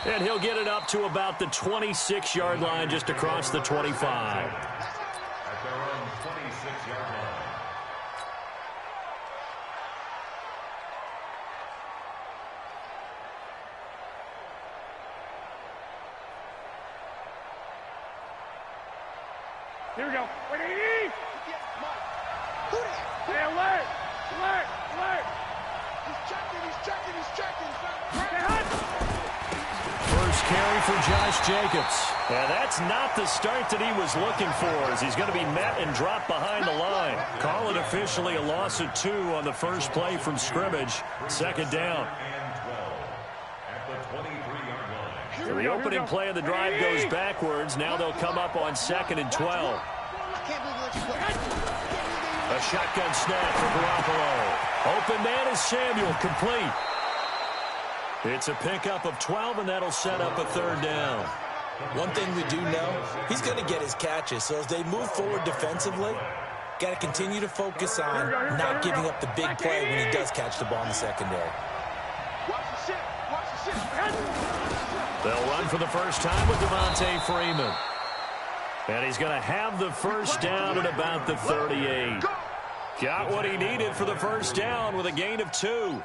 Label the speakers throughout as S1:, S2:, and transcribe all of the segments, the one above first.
S1: And he'll get it up to about the 26-yard line, just across the 25.
S2: At their own 26-yard line.
S3: Here we go. Wait, Hey, alert! Alert! Alert! He's checking.
S1: First carry for Josh Jacobs. Yeah, that's not the start that he was looking for, as he's going to be met and dropped behind the line. Call it officially a loss of 2 on the first play from scrimmage. Second down. The opening play of the drive goes backwards. Now they'll come up on 2nd and 12. A shotgun snap for Garoppolo. Open man is Samuel, complete. It's a pickup of 12, and that'll set up a 3rd down.
S4: One thing we do know, he's going to get his catches. So as they move forward defensively, got to continue to focus on not giving up the big play when he does catch the ball in the secondary.
S1: They'll run for the first time with Devontae Freeman. And he's going to have the first down at about the 38. Got what he needed for the first down with a gain of 2.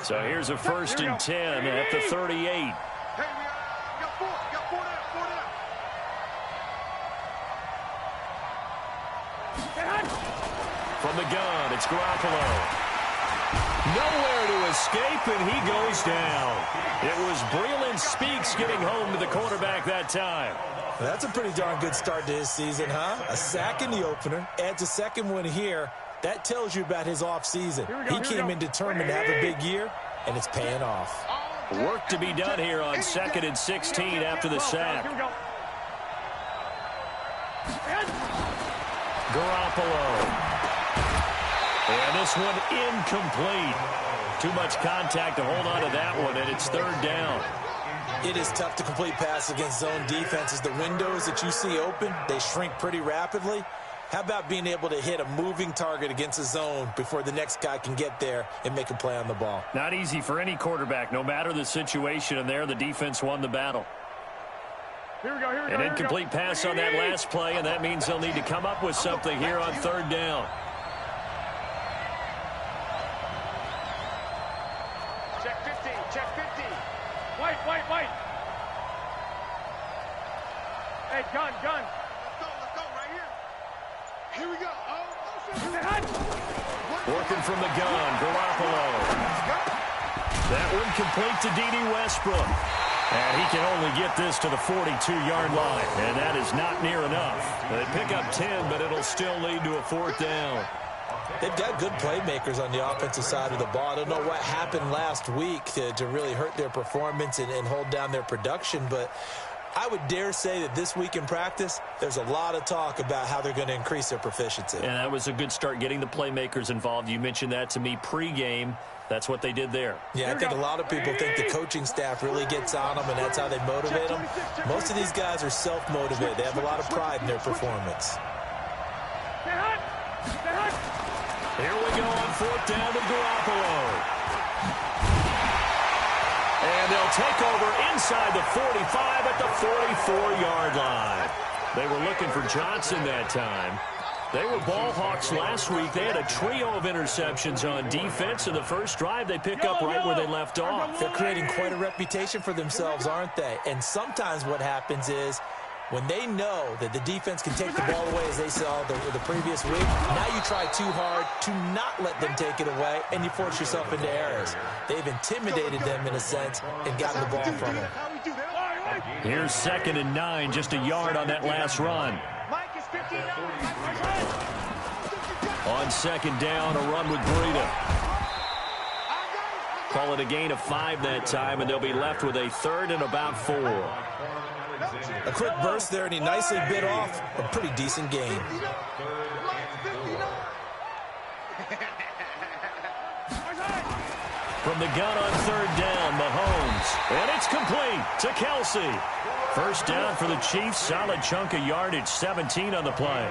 S1: So here's a 1st and 10 at the 38. From the gun, it's Garoppolo. Nowhere to escape, and he goes down. It was Breeland Speaks getting home to the quarterback that time.
S4: That's a pretty darn good start to his season, huh? A sack in the opener, adds a second one here. That tells you about his offseason. He came in determined to have a big year, and it's paying off.
S1: Work to be done here on 2nd and 16 after the sack. Garoppolo. And this one incomplete. Too much contact to hold on to that one, and it's 3rd down.
S4: It is tough to complete pass against zone defenses. The windows that you see open, they shrink pretty rapidly. How about being able to hit a moving target against a zone before the next guy can get there and make a play on the ball?
S1: Not easy for any quarterback, no matter the situation, and there the defense won the battle. An incomplete pass on that last play, and that means they'll need to come up with something here on 3rd down.
S3: White. Hey, gun. Let's go right here. Here we go.
S1: Working from the gun, Garoppolo. That one complete to D.D. Westbrook. And he can only get this to the 42-yard line, and that is not near enough. They pick up 10, but it'll still lead to a 4th down.
S4: They've got good playmakers on the offensive side of the ball. I don't know what happened last week to really hurt their performance and hold down their production, but I would dare say that this week in practice, there's a lot of talk about how they're going to increase their proficiency.
S1: And that was a good start, getting the playmakers involved. You mentioned that to me pregame. That's what they did there.
S4: Yeah, I think a lot of people think the coaching staff really gets on them, and that's how they motivate them. Most of these guys are self-motivated. They have a lot of pride in their performance.
S1: Here we go on 4th down to Garoppolo. And they'll take over inside the 45 at the 44-yard line. They were looking for Johnson that time. They were ball hawks last week. They had a trio of interceptions on defense. In the first drive, they pick up right where they left off.
S4: They're creating quite a reputation for themselves, aren't they? And sometimes what happens is, when they know that the defense can take the ball away, as they saw the previous week, now you try too hard to not let them take it away, and you force yourself into errors. They've intimidated them, in a sense, and gotten the ball from them.
S1: Here's 2nd and 9, just a yard on that last run. On 2nd down, a run with Breida. Call it a gain of 5 that time, and they'll be left with a 3rd and about 4.
S4: A quick burst there, and he nicely bit off a pretty decent gain.
S1: From the gun on 3rd down, Mahomes. And it's complete to Kelsey. First down for the Chiefs. Solid chunk of yardage, 17 on the play.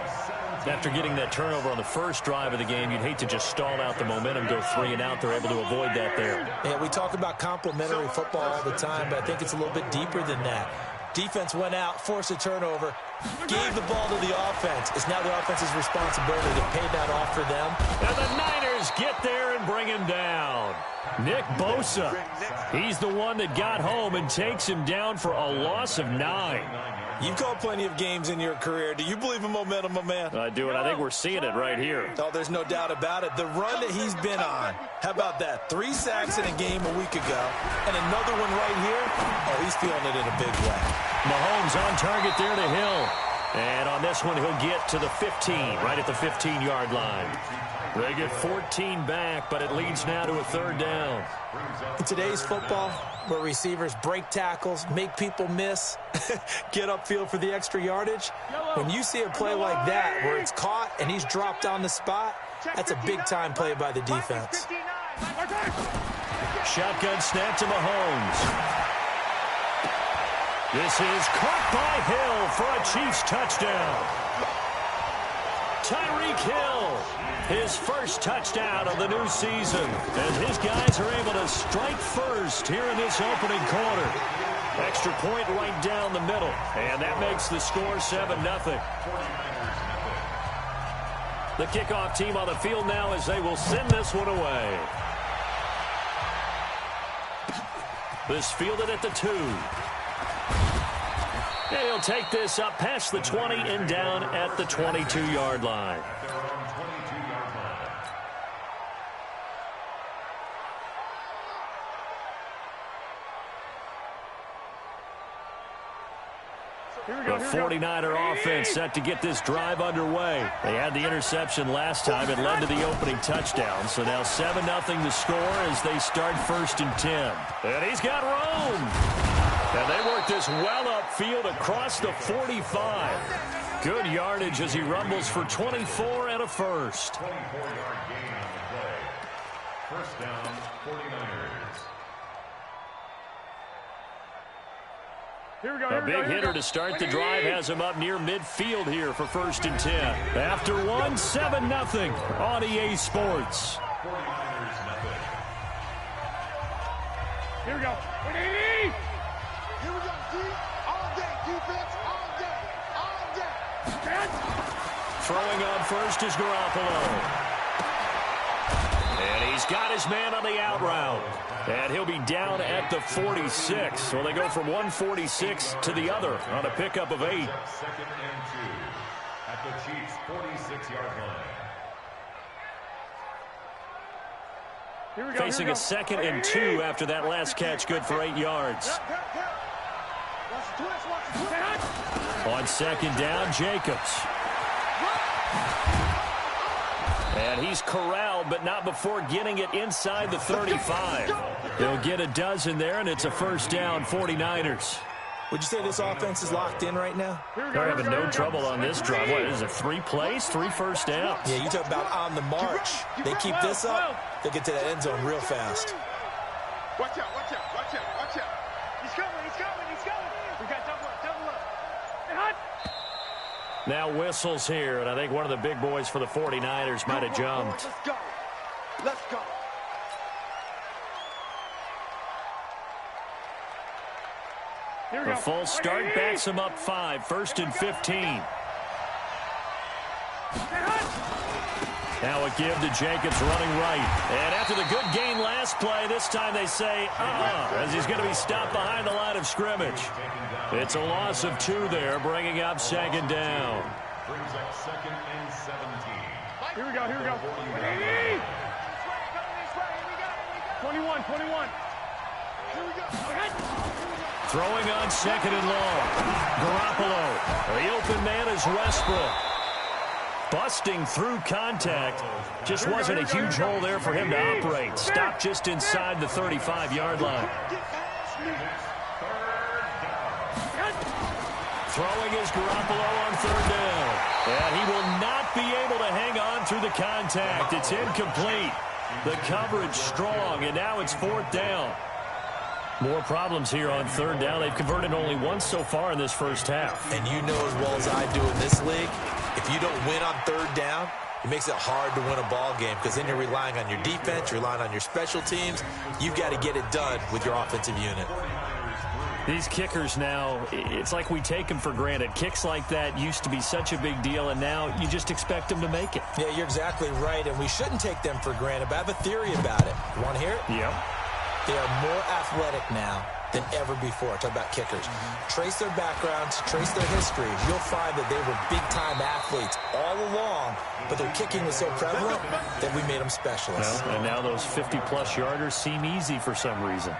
S1: After getting that turnover on the first drive of the game, you'd hate to just stall out the momentum, go 3 and out. They're able to avoid that there.
S4: Yeah, we talk about complementary football all the time, but I think it's a little bit deeper than that. Defense went out, forced a turnover, gave the ball to the offense. It's now the offense's responsibility to pay that off for them.
S1: And the Niners get there and bring him down. Nick Bosa, he's the one that got home and takes him down for a loss of 9.
S4: You've called plenty of games in your career. Do you believe in momentum, my man?
S1: I do, and I think we're seeing it right here.
S4: Oh, there's no doubt about it. The run that he's been on, how about that? 3 sacks in a game a week ago, and another one right here. Oh, he's feeling it in a big way.
S1: Mahomes on target there to Hill. And on this one, he'll get to the 15, right at the 15-yard line. They get 14 back, but it leads now to a 3rd down.
S4: In today's football, where receivers break tackles, make people miss, get upfield for the extra yardage, when you see a play like that where it's caught and he's dropped on the spot, that's a big-time play by the defense.
S1: Shotgun snap to Mahomes. This is caught by Hill for a Chiefs touchdown. Tyreek Hill, his first touchdown of the new season. And his guys are able to strike first here in this opening quarter. Extra point right down the middle. And that makes the score 7-0. The kickoff team on the field now as they will send this one away. This fielded at the 2. And he'll take this up past the 20 and down at the 22-yard line. The 49er offense set to get this drive underway. They had the interception last time. It led to the opening touchdown. So now 7-0 the score as they start 1st and 10. And he's got room. And they work this well upfield across the 45. Good yardage as he rumbles for 24 and a first.
S2: 24-yard gain on the play. 1st down, 49ers.
S1: A big hitter to start the drive has him up near midfield here for 1st and 10. After one, 7-0 on EA Sports.
S2: 49ers nothing.
S3: Here we go.
S5: Here we go, D. All day, defense, all day, all day.
S1: Throwing on first is Garoppolo. And he's got his man on the out route. And he'll be down at the 46. So they go from 146 to the other on a pickup of 8.
S2: 2nd and 2 at the Chiefs' 46-yard line.
S1: Facing a 2nd and 2 after that last catch, good for 8 yards. On 2nd down, Jacobs. And he's corralled, but not before getting it inside the 35. They'll get a dozen there, and it's a 1st down, 49ers.
S4: Would you say this offense is locked in right now?
S1: They're having no trouble on this drive. What is it, 3 plays, 3 first downs?
S4: Yeah, you talk about on the march. They keep this up, they'll get to that end zone real fast.
S3: Watch out, watch out, watch out, watch out. He's coming, he's coming, he's coming. We got double up, double up. Hey, hot.
S1: Now whistles here, and I think one of the big boys for the 49ers might have jumped.
S5: Let's go. Let's go.
S1: A full start backs him up 5, 1st and 15. Now a give to Jacobs running right. And after the good gain last play, this time they say, as he's going to be stopped behind the line of scrimmage. It's a loss of 2 there, bringing up 2nd down.
S2: Brings up 2nd and 17.
S3: Here we go, here we go. 21, 21. Here we go.
S1: Throwing on 2nd and long. Garoppolo. The open man is Westbrook. Busting through contact. Just wasn't a huge hole there for him to operate. Stopped just inside the 35-yard line. Throwing is Garoppolo on 3rd down. And he will not be able to hang on through the contact. It's incomplete. The coverage strong, and now it's 4th down. More problems here on 3rd down. They've converted only once so far in this first half.
S4: And you know as well as I do in this league, If you don't win on third down, it makes it hard to win a ball game because then you're relying on your defense, you're relying on your special teams. You've got to get it done with your offensive unit.
S1: These kickers now, it's like we take them for granted. Kicks like that used to be such a big deal, and now you just expect them to make it.
S4: Yeah, you're exactly right, and we shouldn't take them for granted, but I have a theory about it. You want to hear it?
S1: Yep.
S4: They are more athletic now than ever before. Talk about kickers. Trace their backgrounds, trace their history. You'll find that they were big-time athletes all along, but their kicking was so prevalent that we made them specialists.
S1: Well, and now those 50-plus yarders seem easy for some reason.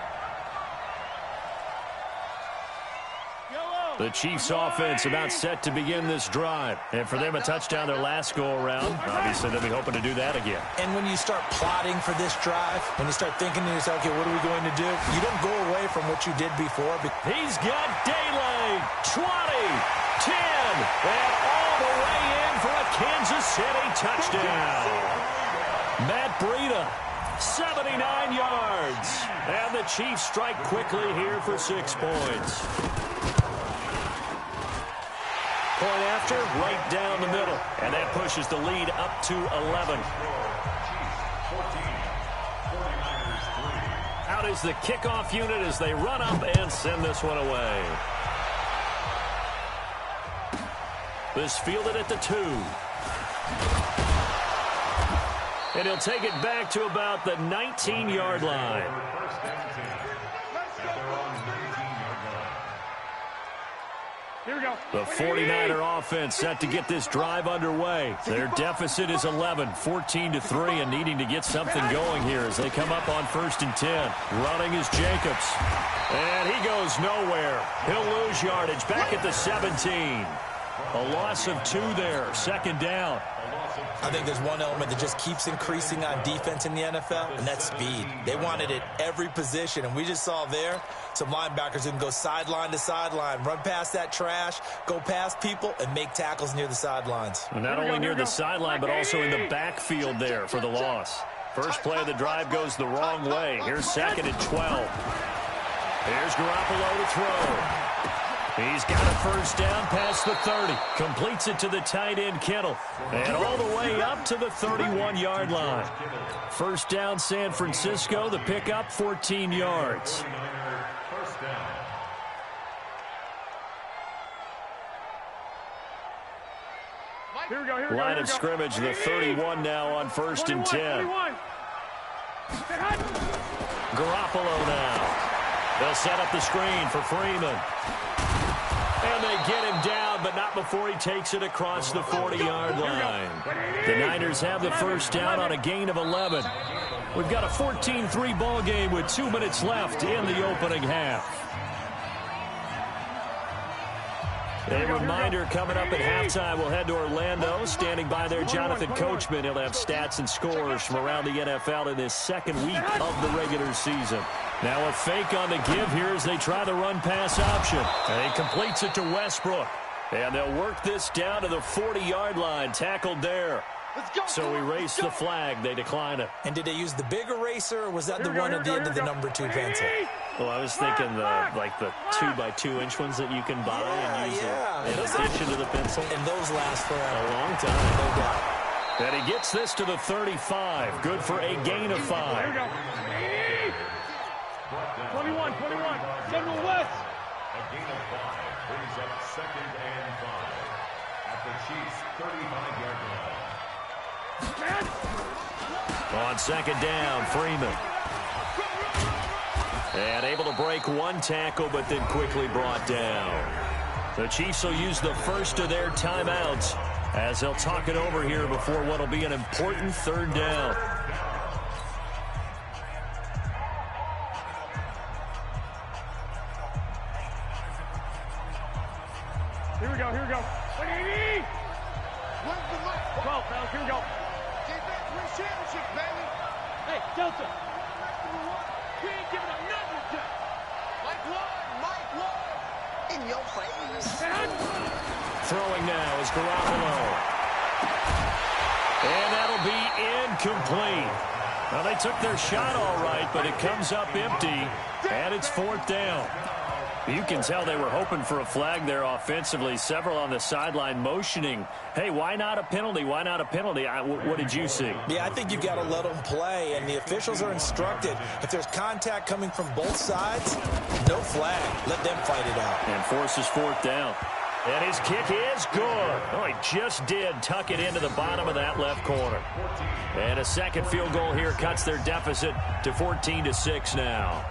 S1: The Chiefs offense about set to begin this drive. And for them, a touchdown their last go-around. Obviously, they'll be hoping to do that again.
S4: And when you start plotting for this drive, when you start thinking to yourself, okay, what are we going to do? You don't go away from what you did before.
S1: He's got Daly, 20, 10, and all the way in for a Kansas City touchdown. Matt Breida, 79 yards. And the Chiefs strike quickly here for 6 points. Point after, right down the middle. And that pushes the lead up to 11. Out is the kickoff unit as they run up and send this one away. This fielded at the 2. And he'll take it back to about the 19-yard line.
S3: Here we go.
S1: The 49er offense set to get this drive underway. Their deficit is 11, 14-3, and needing to get something going here as they come up on 1st and 10. Running is Jacobs. And he goes nowhere. He'll lose yardage back at the 17. A loss of 2 there, 2nd down.
S4: I think there's one element that just keeps increasing on defense in the NFL, and that's speed. They want it at every position, and we just saw there some linebackers who can go sideline to sideline, run past that trash, go past people, and make tackles near the sidelines.
S1: And not only near the sideline, but also in the backfield there for the loss. First play of the drive goes the wrong way. Here's 2nd and 12. Here's Garoppolo to throw. He's got a 1st down past the 30. Completes it to the tight end, Kittle. And all the way up to the 31-yard line. 1st down, San Francisco. The pickup, 14 yards. Line of scrimmage, the 31 now on 1st and 10. Garoppolo now. They'll set up the screen for Freeman. And they get him down, but not before he takes it across the 40-yard line. The Niners have the 1st down on a gain of 11. We've got a 14-3 ball game with 2 minutes left in the opening half. A reminder coming up at halftime, we'll head to Orlando. Standing by there, Jonathan Coachman. He'll have stats and scores from around the NFL in this 2nd week of the regular season. Now a fake on the give here as they try the run-pass option. And he completes it to Westbrook. And they'll work this down to the 40-yard line, tackled there. So we race the flag. They decline it.
S4: And did they use the big eraser, or was that the one at the end of the number 2 pencil?
S1: Well, I was thinking the 2x2-inch ones that you can buy and use a stitch into the pencil.
S4: And those last for
S1: a long time.
S4: No doubt.
S1: And he gets this to the 35. Good for a gain of 5.
S3: Here we go. 21. Send him west.
S2: A gain of 5 brings up 2nd and 5 at the Chiefs' 35-yard line.
S1: On 2nd down, Freeman. And able to break 1 tackle, but then quickly brought down. The Chiefs will use the first of their timeouts as they'll talk it over here before what will be an important 3rd down.
S3: Here we go. 180.
S5: Where's the mic?
S3: 12, fellas. Here we go.
S5: Defense wins championships, baby.
S3: Hey, Delta. We ain't giving up nothing today.
S5: Mike Ward. In your face.
S1: Throwing now is Garoppolo. And that'll be incomplete. Well, they took their shot all right, but it comes up empty, and it's 4th down. You can tell they were hoping for a flag there offensively. Several on the sideline motioning, hey, why not a penalty? Why not a penalty? What did you see?
S4: Yeah, I think you've got to let them play, and the officials are instructed. If there's contact coming from both sides, no flag. Let them fight it out.
S1: And forces fourth down. And his kick is good. Oh, he just did tuck it into the bottom of that left corner. And a second field goal here cuts their deficit to 14-6 now.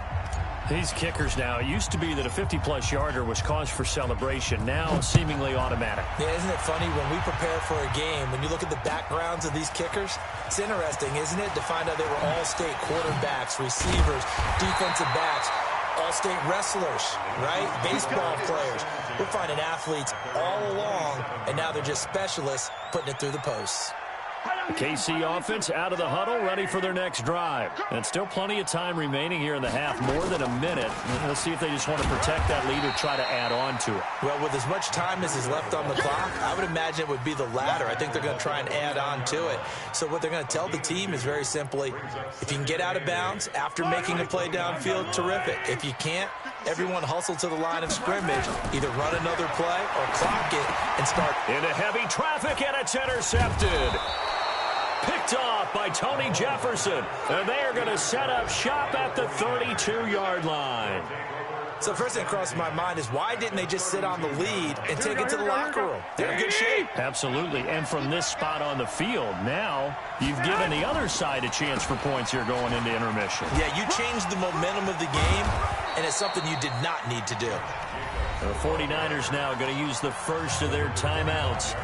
S1: These kickers now, it used to be that a 50-plus yarder was cause for celebration. Now seemingly automatic.
S4: Yeah, isn't it funny when we prepare for a game, when you look at the backgrounds of these kickers, it's interesting, isn't it, to find out they were all-state quarterbacks, receivers, defensive backs, all-state wrestlers, right? Baseball players. We're finding athletes all along, and now they're just specialists putting it through the posts.
S1: KC offense out of the huddle, ready for their next drive. And still plenty of time remaining here in the half, more than a minute. Let's see if they just want to protect that lead or try to add on to it.
S4: Well, with as much time as is left on the clock, I would imagine it would be the latter. I think they're going to try and add on to it. So what they're going to tell the team is very simply, if you can get out of bounds after making a play downfield, terrific. If you can't, everyone hustle to the line of scrimmage, either run another play or clock it and start.
S1: Into heavy traffic, and it's intercepted. Picked off by Tony Jefferson. And they are going to set up shop at the 32-yard line.
S4: So first thing that crossed my mind is why didn't they just sit on the lead and take it to the locker room? They're in good shape.
S1: Absolutely. And from this spot on the field, now you've given the other side a chance for points here going into intermission.
S4: Yeah, you changed the momentum of the game, and it's something you did not need to do.
S1: The 49ers now going to use the first of their timeouts,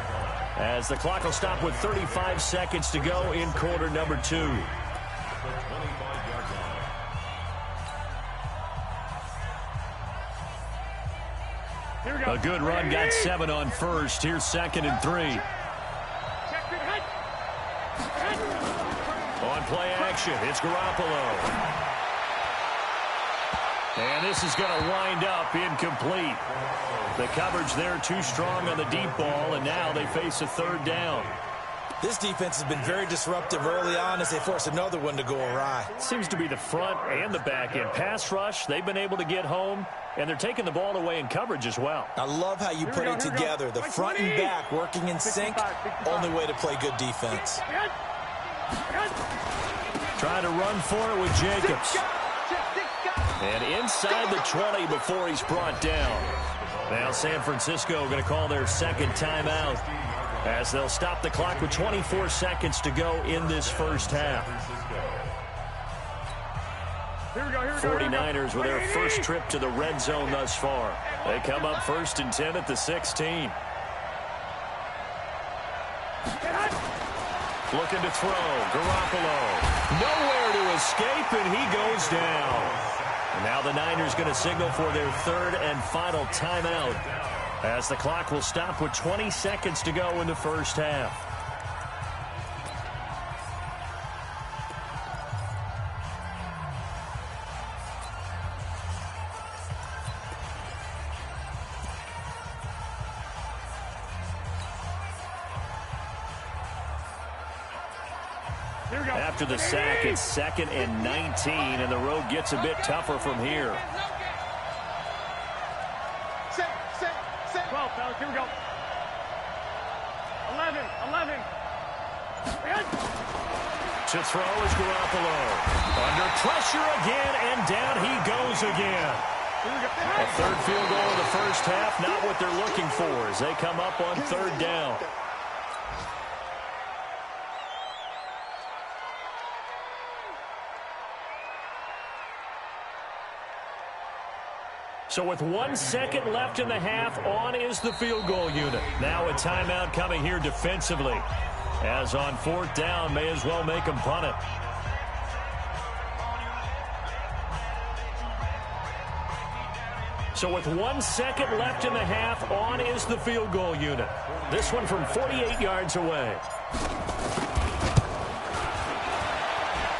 S1: as the clock will stop with 35 seconds to go in quarter number 2. A good run, got 7 on first. Here's 2nd and 3. On play action, it's Garoppolo. And this is going to wind up incomplete. The coverage there too strong on the deep ball, and now they face a 3rd down.
S4: This defense has been very disruptive early on as they force another one to go awry.
S1: Seems to be the front and the back end. Pass rush, they've been able to get home, and they're taking the ball away in coverage as well.
S4: I love how you put it together. The front and back working in sync, only way to play good defense.
S1: Trying to run for it with Jacobs. And inside the 20 before he's brought down. Now San Francisco going to call their 2nd timeout, as they'll stop the clock with 24 seconds to go in this first half. 49ers with their first trip to the red zone thus far. They come up 1st and 10 at the 16. Looking to throw. Garoppolo. Nowhere to escape, and he goes down. And now the Niners going to signal for their 3rd and final timeout, as the clock will stop with 20 seconds to go in the first half. After the sack, it's 2nd and 19, and the road gets a bit tougher from here.
S3: 12, fellas, here we go. 11.
S1: To throw is Garoppolo. Under pressure again, and down he goes again. A 3rd field goal in the first half, not what they're looking for as they come up on 3rd down. So with 1 second left in the half, on is the field goal unit. Now a timeout coming here defensively, as on 4th down, may as well make them punt it. So with 1 second left in the half, on is the field goal unit. This one from 48 yards away.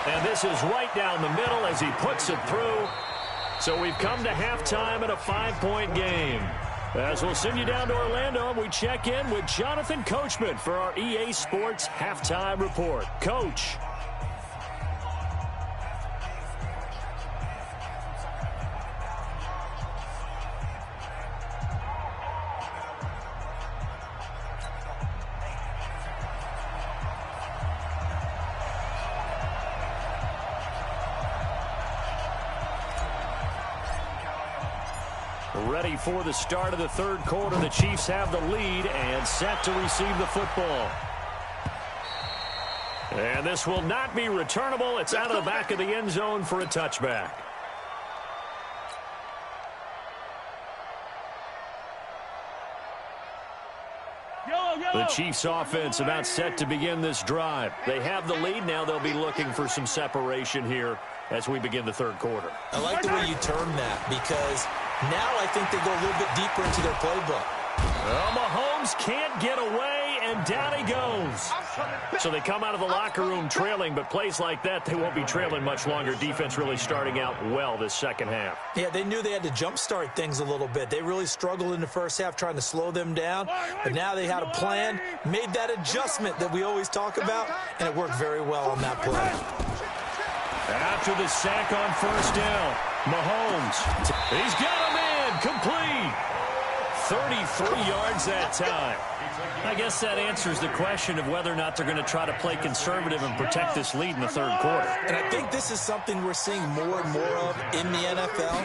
S1: And this is right down the middle as he puts it through. So we've come to halftime in a 5-point game. As we'll send you down to Orlando, we check in with Jonathan Coachman for our EA Sports Halftime Report. Coach. Ready for the start of the third quarter. The Chiefs have the lead and set to receive the football. And this will not be returnable. It's out of the back of the end zone for a touchback. The Chiefs offense about set to begin this drive. They have the lead. Now they'll be looking for some separation here as we begin the third quarter.
S4: I like the way you term that, because now I think they go a little bit deeper into their playbook.
S1: Well, Mahomes can't get away, and down he goes. So they come out of the locker room trailing, but plays like that, they won't be trailing much longer. Defense really starting out well this second half.
S4: Yeah, they knew they had to jumpstart things a little bit. They really struggled in the first half trying to slow them down, but now they had a plan, made that adjustment that we always talk about, and it worked very well on that play.
S1: After the sack on first down, Mahomes, he's got him in, complete. 33 yards that time. I guess that answers the question of whether or not they're going to try to play conservative and protect this lead in the third quarter.
S4: And I think this is something we're seeing more and more of in the NFL.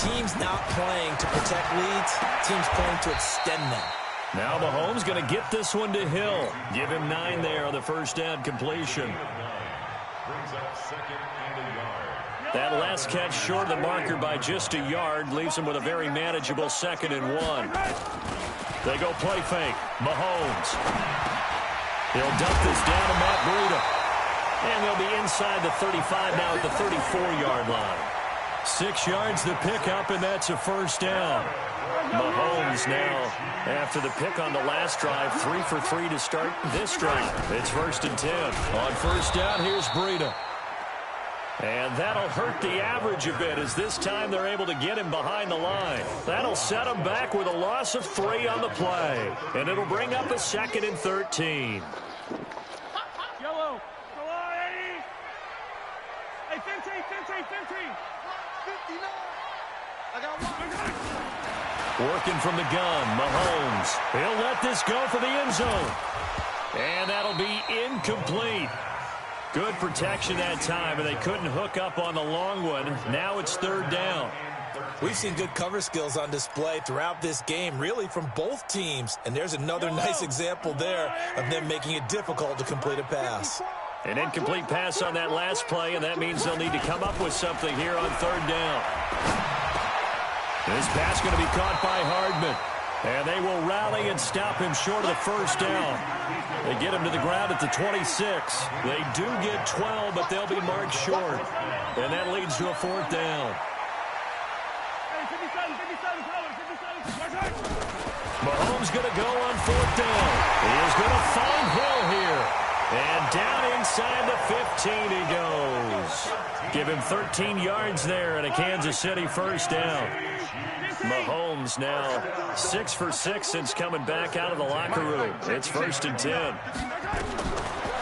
S4: Teams not playing to protect leads, teams playing to extend them.
S1: Now Mahomes going to get this one to Hill. Give him 9 there on the first down completion.
S2: Brings up second and a yard.
S1: That last catch short of the marker by just a yard leaves him with a very manageable 2nd and 1. They go play fake. Mahomes. He'll dump this down to Matt Breida. And they'll be inside the 35 now at the 34-yard line. 6 yards the pickup, and that's a first down. Mahomes now, after the pick on the last drive, 3 for 3 to start this drive. It's 1st and 10. On first down, here's Breida. And that'll hurt the average a bit, as this time they're able to get him behind the line. That'll set him back with a loss of 3 on the play. And it'll bring up a 2nd and 13.
S3: Yellow. Go on, Eddie. Hey, 15.
S5: 59. I got one.
S1: Working from the gun, Mahomes. He'll let this go for the end zone. And that'll be incomplete. Good protection that time, and they couldn't hook up on the long one. Now it's 3rd down.
S4: We've seen good cover skills on display throughout this game, really from both teams. And there's another nice example there of them making it difficult to complete a pass.
S1: An incomplete pass on that last play, and that means they'll need to come up with something here on 3rd down. This pass going to be caught by Hardman. And they will rally and stop him short of the first down. They get him to the ground at the 26. They do get 12, but they'll be marked short. And that leads to a 4th down. Mahomes going to go on 4th down. He is going to find Hill here. And down inside the 15 he goes. Give him 13 yards there and a Kansas City first down. Mahomes now 6 for 6 since coming back out of the locker room. It's 1st and 10.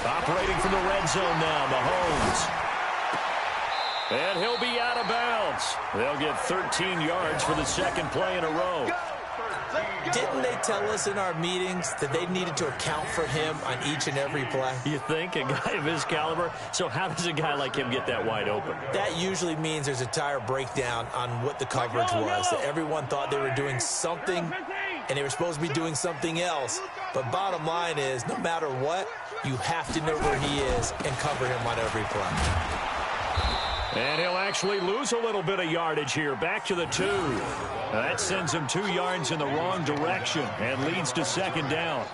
S1: Operating from the red zone now, Mahomes. And he'll be out of bounds. They'll get 13 yards for the 2nd play in a row.
S4: Didn't they tell us in our meetings that they needed to account for him on each and every play?
S1: You think? A guy of his caliber? So how does a guy like him get that wide open?
S4: That usually means there's a tire breakdown on what the coverage was. That everyone thought they were doing something, and they were supposed to be doing something else. But bottom line is, no matter what, you have to know where he is and cover him on every play.
S1: And he'll actually lose a little bit of yardage here. Back to the 2. That sends him 2 yards in the wrong direction and leads to 2nd down.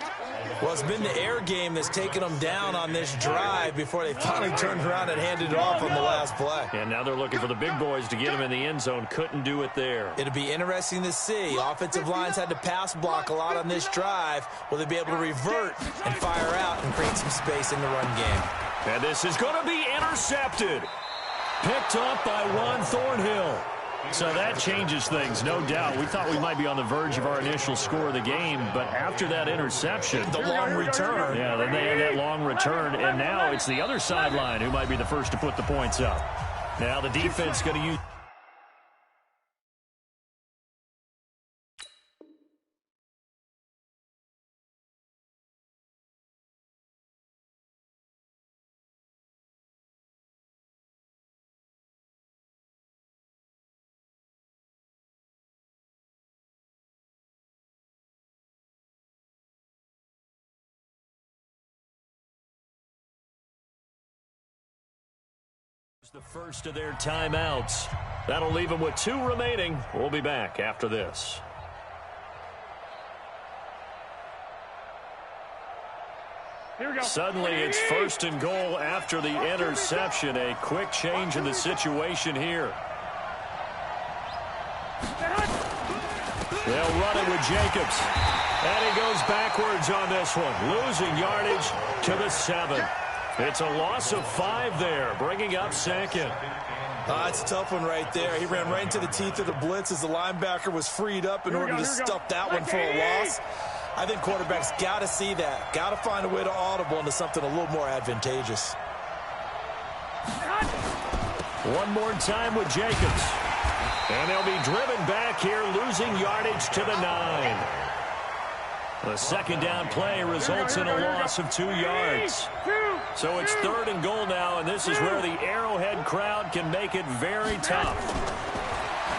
S4: Well, it's been the air game that's taken them down on this drive before they finally turned around and handed it off on the last play.
S1: And now they're looking for the big boys to get him in the end zone. Couldn't do it there.
S4: It'll be interesting to see. Offensive lines had to pass block a lot on this drive. Will they be able to revert and fire out and create some space in the run game?
S1: And this is going to be intercepted. Picked up by Juan Thornhill. So that changes things, no doubt. We thought we might be on the verge of our initial score of the game, but after that interception,
S4: the long return.
S1: Yeah, then they had that long return, and now it's the other sideline who might be the first to put the points up. Now the defense going to use The first of their timeouts. That'll leave them with 2 remaining. We'll be back after this.
S3: Here we go.
S1: Suddenly it's 1st and goal after the interception. A quick change in the situation here. They'll run it with Jacobs. And he goes backwards on this one, losing yardage to the 7. It's a loss of 5 there, bringing up 2nd.
S4: It's a tough one right there. He ran right into the teeth of the blitz as the linebacker was freed up in order to stuff that one for a loss. I think quarterbacks got to see that. Got to find a way to audible into something a little more advantageous.
S1: One more time with Jacobs. And they'll be driven back here, losing yardage to the 9. The 2nd down play results in a loss of 2 yards. So it's 3rd and goal now, and this is where the Arrowhead crowd can make it very tough.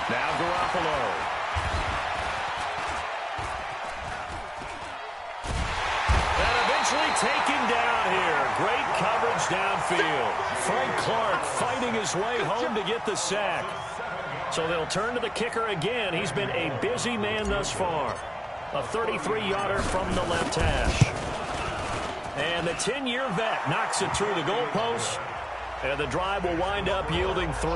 S1: Now Garoppolo. And eventually taken down here. Great coverage downfield. Frank Clark fighting his way home to get the sack. So they'll turn to the kicker again. He's been a busy man thus far. A 33-yarder from the left hash. And the 10-year vet knocks it through the goalpost. And the drive will wind up yielding 3.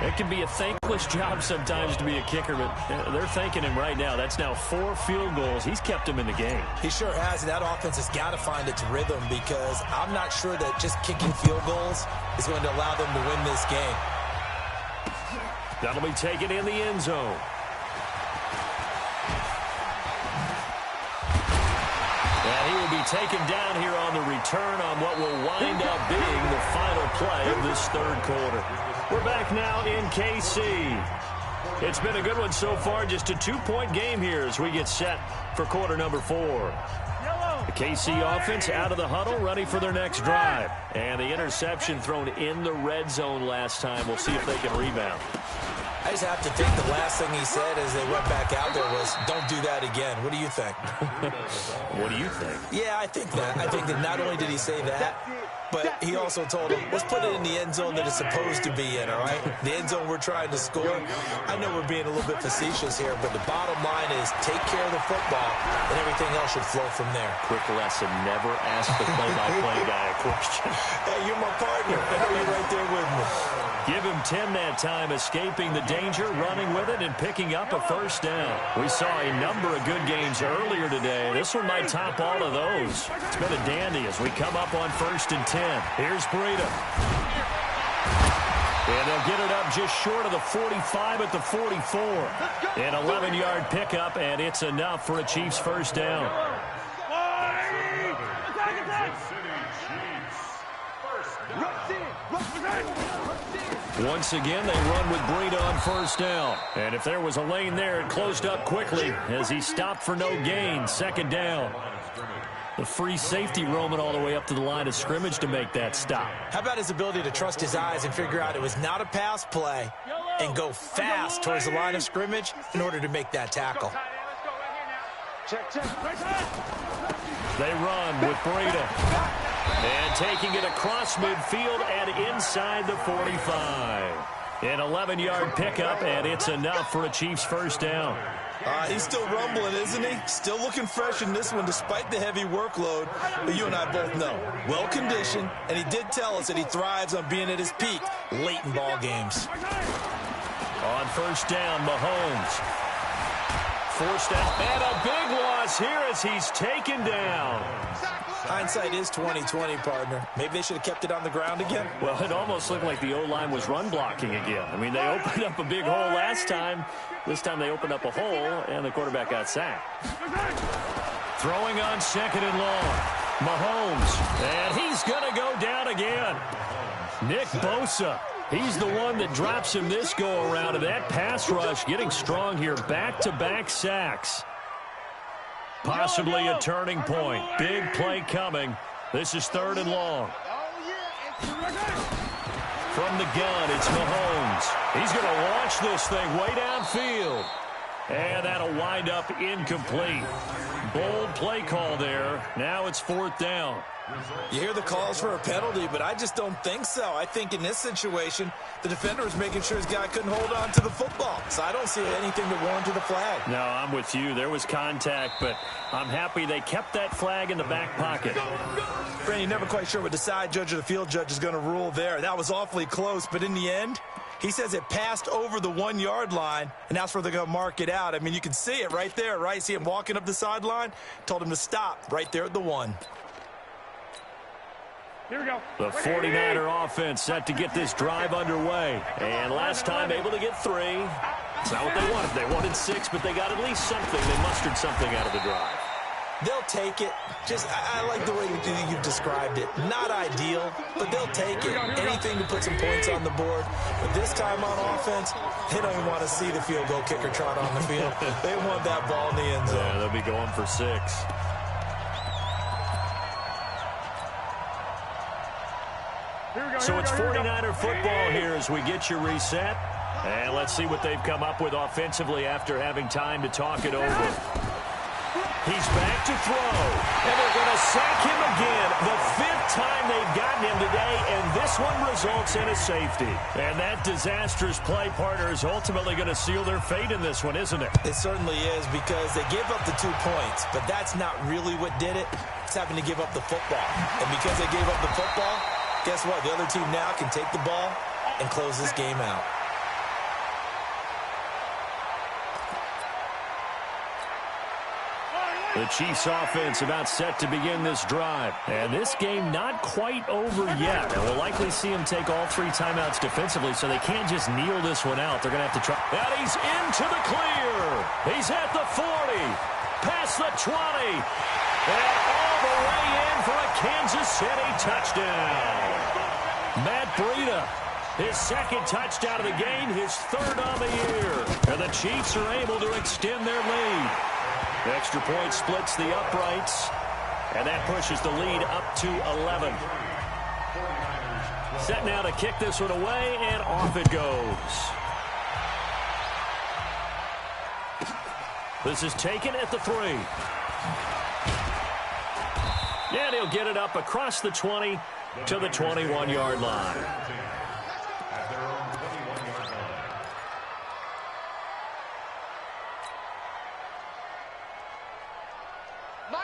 S1: It can be a thankless job sometimes to be a kicker, but they're thanking him right now. That's now 4 field goals. He's kept him in the game.
S4: He sure has, and that offense has got to find its rhythm because I'm not sure that just kicking field goals is going to allow them to win this game.
S1: That'll be taken in the end zone. And he will be taken down here on the return on what will wind up being the final play of this 3rd quarter. We're back now in KC. It's been a good one so far, just a 2-point game here as we get set for quarter number 4. The KC offense out of the huddle, ready for their next drive. And the interception thrown in the red zone last time. We'll see if they can rebound.
S4: I just have to think the last thing he said as they went back out there was, don't do that again. What do you think?
S1: What do you think?
S4: Yeah, I think that. I think that not only did he say that, but he also told him, let's put it in the end zone that it's supposed to be in, all right? The end zone we're trying to score. I know we're being a little bit facetious here, but the bottom line is take care of the football, and everything else should flow from there.
S1: Quick lesson, never ask the play-by-play guy a question.
S4: Hey, you're my partner. I know you're right there with me.
S1: Give him 10 that time, escaping the danger, running with it, and picking up a 1st down. We saw a number of good games earlier today. This one might top all of those. It's been a dandy as we come up on 1st and 10. Here's Breida. And they'll get it up just short of the 45 at the 44. An 11-yard pickup, and it's enough for a Chiefs 1st down. Once again, they run with Breida on 1st down. And if there was a lane there, it closed up quickly as he stopped for no gain. 2nd down. The free safety roaming all the way up to the line of scrimmage to make that stop.
S4: How about his ability to trust his eyes and figure out it was not a pass play and go fast towards the line of scrimmage in order to make that tackle.
S1: They run with Breida. And taking it across midfield and inside the 45. An 11-yard pickup, and it's enough for a Chiefs 1st down.
S4: He's still rumbling, isn't he? Still looking fresh in this one despite the heavy workload. But you and I both know, well-conditioned, and he did tell us that he thrives on being at his peak late in ball games.
S1: On 1st down, Mahomes. Forced out, and a big loss here as he's taken down.
S4: Hindsight is 20/20, partner. Maybe they should have kept it on the ground again.
S1: Well, it almost looked like the O-line was run blocking again. I mean, they opened up a big hole last time. This time they opened up a hole, and the quarterback got sacked. Throwing on 2nd and long. Mahomes, and he's going to go down again. Nick Bosa, he's the one that drops him this go-around, and that pass rush getting strong here. Back-to-back sacks. Possibly a turning point. Big play coming. This is 3rd and long. From the gun, it's Mahomes. He's going to launch this thing way downfield. And that'll wind up incomplete. Bold play call there. Now it's 4th down.
S4: You hear the calls for a penalty, but I just don't think so. I think in this situation, the defender was making sure his guy couldn't hold on to the football. So I don't see anything to warrant the flag.
S1: No, I'm with you. There was contact, but I'm happy they kept that flag in the back pocket.
S4: Brandon, you're never quite sure what the side judge or the field judge is going to rule there. That was awfully close, but in the end, he says it passed over the 1 yard line, and that's where they're going to mark it out. I mean, you can see it right there, right? See him walking up the sideline? Told him to stop right there at the 1.
S3: Here we go.
S1: The 49er offense set to get this drive underway. And last time able to get 3. It's not what they wanted. They wanted 6, but they got at least something. They mustered something out of the drive.
S4: They'll take it. Just, I like the way you've described it. Not ideal, but they'll take it. Anything to put some points on the board. But this time on offense, they don't even want to see the field goal kicker trot on the field. They want that ball in the end zone.
S1: Yeah, they'll be going for 6. So it's 49er football here as we get you reset. And let's see what they've come up with offensively after having time to talk it over. He's back to throw. And they're going to sack him again. The 5th time they've gotten him today, and this one results in a safety. And that disastrous play partner is ultimately going to seal their fate in this one, isn't it?
S4: It certainly is, because they gave up the 2 points, but that's not really what did it. It's having to give up the football. And because they gave up the football, guess what? The other team now can take the ball and close this game out.
S1: The Chiefs offense about set to begin this drive. And this game not quite over yet. And we'll likely see him take all 3 timeouts defensively, so they can't just kneel this one out. They're going to have to try. And he's into the clear. He's at the 40. Past the 20. And all the way in for a Kansas City touchdown. Matt Breida, his 2nd touchdown of the game, his 3rd on the year. And the Chiefs are able to extend their lead. The extra point splits the uprights, and that pushes the lead up to 11. Set now to kick this one away, and off it goes. This is taken at the 3. And he'll get it up across the 20 to the 21-yard line.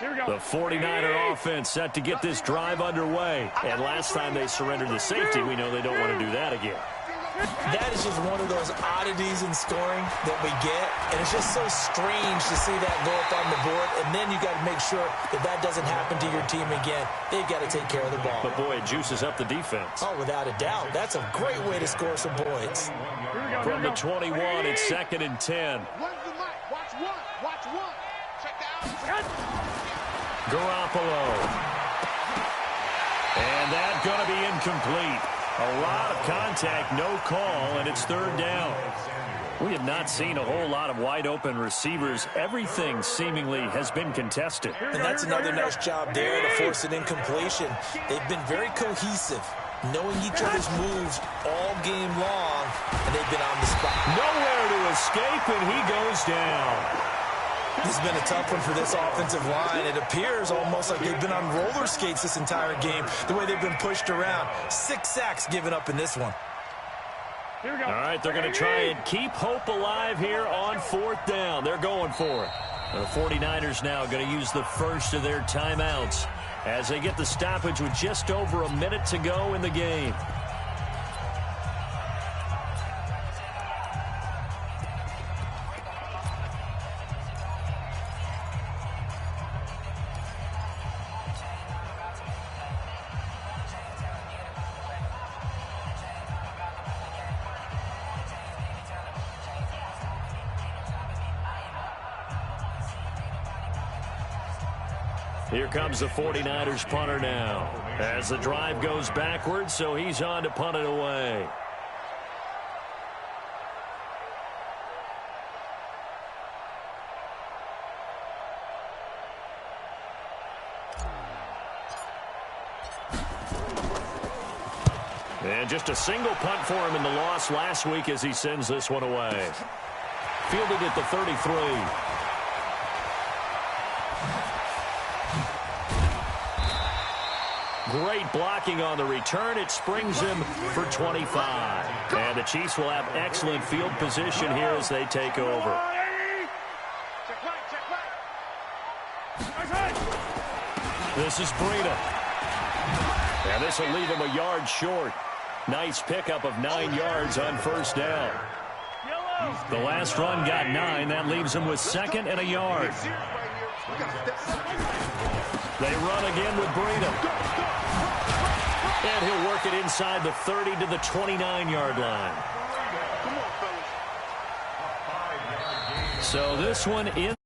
S1: The 49er offense set to get this drive underway. And last time they surrendered the safety, we know they don't want to do that again.
S4: That is just one of those oddities in scoring that we get. And it's just so strange to see that go up on the board. And then you got to make sure that that doesn't happen to your team again. They've got to take care of the ball.
S1: But, boy, it juices up the defense.
S4: Oh, without a doubt. That's a great way to score some points.
S1: From the 21, it's 2nd and 10.
S5: Watch one. Check out.
S1: Garoppolo. And that's going to be incomplete. A lot of contact, no call, and it's 3rd down. We have not seen a whole lot of wide-open receivers. Everything seemingly has been contested.
S4: And that's another nice job there to force an incompletion. They've been very cohesive, knowing each other's moves all game long, and they've been on the spot.
S1: Nowhere to escape, and he goes down.
S4: This has been a tough one for this offensive line. It appears almost like they've been on roller skates this entire game, the way they've been pushed around. 6 sacks given up in this one.
S1: All right, they're going to try and keep hope alive here on 4th down. They're going for it. The 49ers now going to use the first of their timeouts as they get the stoppage with just over a minute to go in the game. Here comes the 49ers punter now as the drive goes backwards, so he's on to punt it away. And just a single punt for him in the loss last week as he sends this one away. Fielded at the 33. Great blocking on the return. It springs him for 25. And the Chiefs will have excellent field position here as they take over. This is Breida. And this will leave him a yard short. Nice pickup of 9 yards on first down. The last run got 9. That leaves him with 2nd and a yard. They run again with Breida. And he'll work it inside the 30 to the 29-yard line. So this one in.